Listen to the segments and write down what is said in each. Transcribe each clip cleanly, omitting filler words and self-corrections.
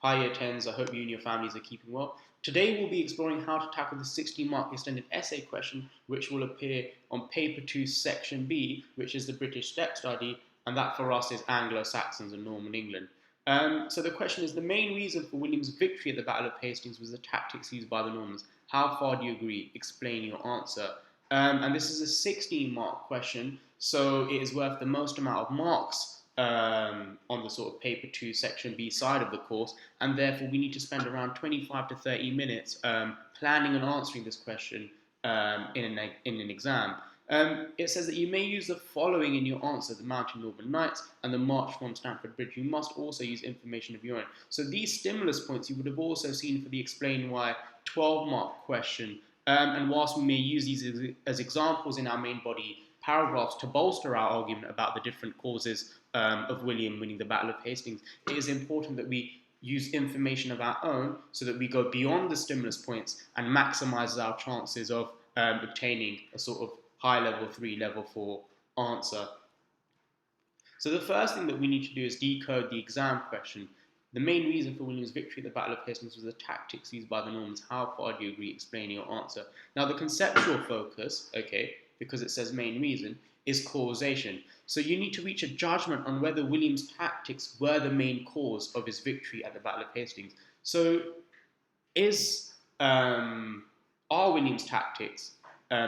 Hi Year 10s, I hope you and your families are keeping well. Today we'll be exploring how to tackle the 60-mark extended essay question which will appear on Paper 2 Section B, which is the British Step Study, and that for us is Anglo-Saxons and Norman England. So the question is, the main reason for William's victory at the Battle of Hastings was the tactics used by the Normans. How far do you agree? Explain your answer. And this is a 16-mark question, so it is worth the most amount of marks on the sort of paper 2 section B side of the course, and therefore we need to spend around 25 to 30 minutes planning and answering this question in an exam. It says that you may use the following in your answer: the Mountain Northern Knights and the March from Stamford Bridge. You must also use information of your own. So these stimulus points you would have also seen for the Explain Why 12-mark question. And whilst we may use these as examples in our main body paragraphs to bolster our argument about the different causes of William winning the Battle of Hastings, it is important that we use information of our own so that we go beyond the stimulus points and maximize our chances of obtaining a sort of high level 3, level 4 answer. So the first thing that we need to do is decode the exam question. The main reason for William's victory at the Battle of Hastings was the tactics used by the Normans. How far do you agree? Explain your answer. Now the conceptual focus, okay, because it says main reason, is causation. So you need to reach a judgment on whether William's tactics were the main cause of his victory at the Battle of Hastings. So are William's tactics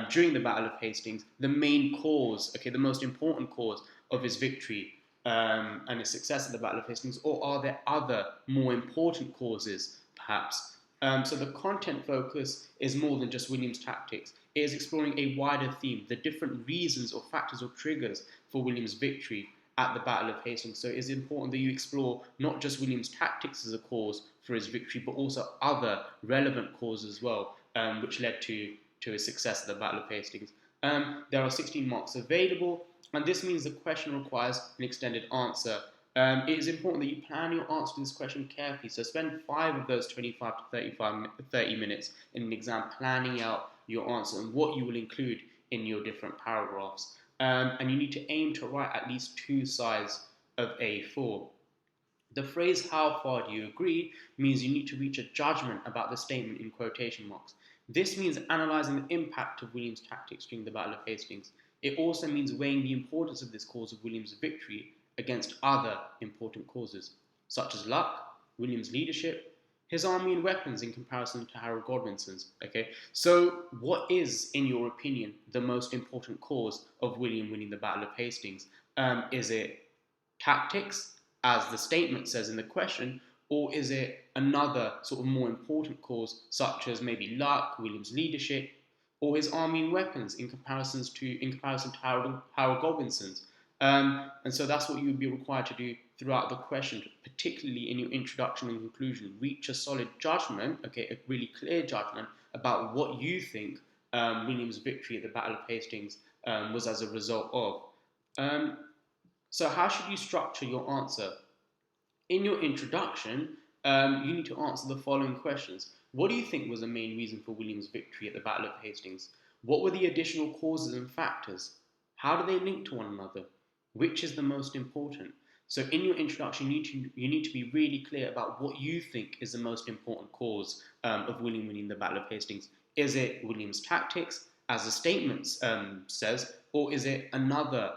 during the Battle of Hastings the main cause, okay, the most important cause of his victory and his success at the Battle of Hastings, or are there other more important causes, perhaps? So the content focus is more than just William's tactics. It is exploring a wider theme, the different reasons or factors or triggers for William's victory at the Battle of Hastings. So it is important that you explore not just William's tactics as a cause for his victory, but also other relevant causes as well, which led to his success at the Battle of Hastings. There are 16 marks available, and this means the question requires an extended answer. It is important that you plan your answer to this question carefully. So spend 5 of those 25 to 30 minutes in an exam planning out your answer and what you will include in your different paragraphs. And you need to aim to write at least 2 sides of A4. The phrase "how far do you agree" means you need to reach a judgment about the statement in quotation marks. This means analysing the impact of William's tactics during the Battle of Hastings. It also means weighing the importance of this cause of William's victory against other important causes, such as luck, William's leadership, his army and weapons in comparison to Harold Godwinson's. Okay, so what is, in your opinion, the most important cause of William winning the Battle of Hastings? Is it tactics, as the statement says in the question, or is it another sort of more important cause, such as maybe luck, William's leadership, or his army and weapons in comparison to Harold Godwinson's? And so that's what you would be required to do throughout the question, particularly in your introduction and conclusion. Reach a solid judgment, okay, a really clear judgment about what you think William's victory at the Battle of Hastings was as a result of. So how should you structure your answer? In your introduction, you need to answer the following questions. What do you think was the main reason for William's victory at the Battle of Hastings? What were the additional causes and factors? How do they link to one another? Which is the most important? So in your introduction, you need to be really clear about what you think is the most important cause of William winning the Battle of Hastings. Is it William's tactics, as the statement says, or is it another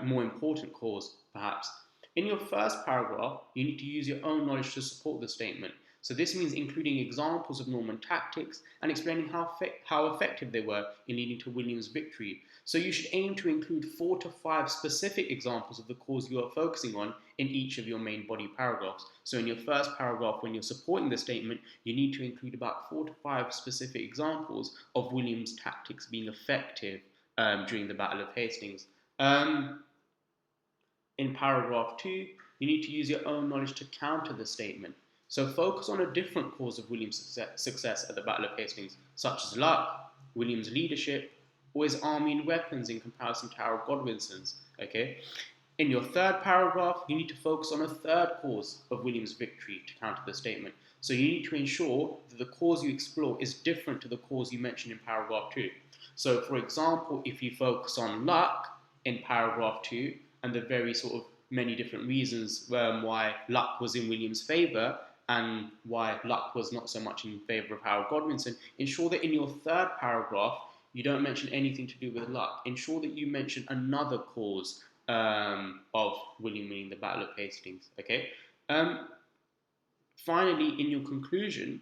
more important cause, perhaps? In your first paragraph, you need to use your own knowledge to support the statement. So this means including examples of Norman tactics and explaining how effective they were in leading to William's victory. So you should aim to include 4 to 5 specific examples of the cause you are focusing on in each of your main body paragraphs. So in your first paragraph, when you're supporting the statement, you need to include about 4 to 5 specific examples of William's tactics being effective during the Battle of Hastings. In paragraph 2, you need to use your own knowledge to counter the statement. So focus on a different cause of William's success at the Battle of Hastings, such as luck, William's leadership, or his army and weapons in comparison to Harold Godwinson's. Okay? In your third paragraph, you need to focus on a third cause of William's victory to counter the statement. So you need to ensure that the cause you explore is different to the cause you mentioned in paragraph 2. So for example, if you focus on luck in paragraph 2 and the very sort of many different reasons why luck was in William's favour, and why luck was not so much in favour of Harold Godwinson. Ensure that in your third paragraph you don't mention anything to do with luck. Ensure that you mention another cause of William winning the Battle of Hastings. Okay. Um, Finally, in your conclusion,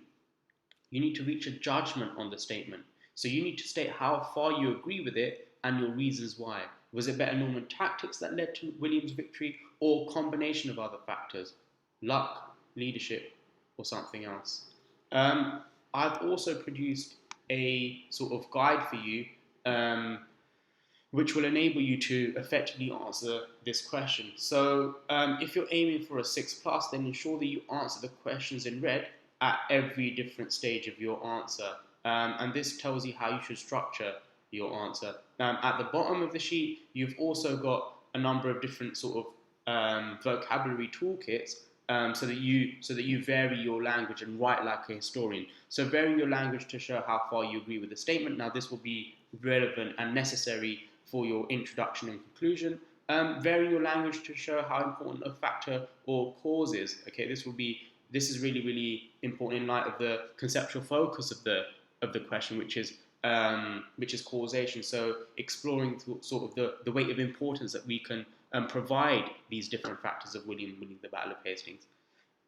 you need to reach a judgment on the statement. So you need to state how far you agree with it and your reasons why. Was it better Norman tactics that led to William's victory, or combination of other factors, luck, leadership, or something else? Um, I've also produced a sort of guide for you, um, which will enable you to effectively answer this question. So, if you're aiming for a 6 plus, then ensure that you answer the questions in red at every different stage of your answer. And this tells you how you should structure your answer. At the bottom of the sheet, you've also got a number of different sort of vocabulary toolkits, so that you vary your language and write like a historian. So varying your language to show how far you agree with the statement. Now this will be relevant and necessary for your introduction and conclusion. Varying your language to show how important a factor or cause is. Okay, this is really important in light of the conceptual focus of the question, which is causation. So exploring sort of the weight of importance that we can provide these different factors of William winning the Battle of Hastings.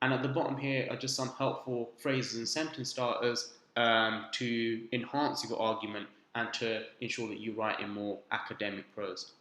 And at the bottom here are just some helpful phrases and sentence starters to enhance your argument and to ensure that you write in more academic prose.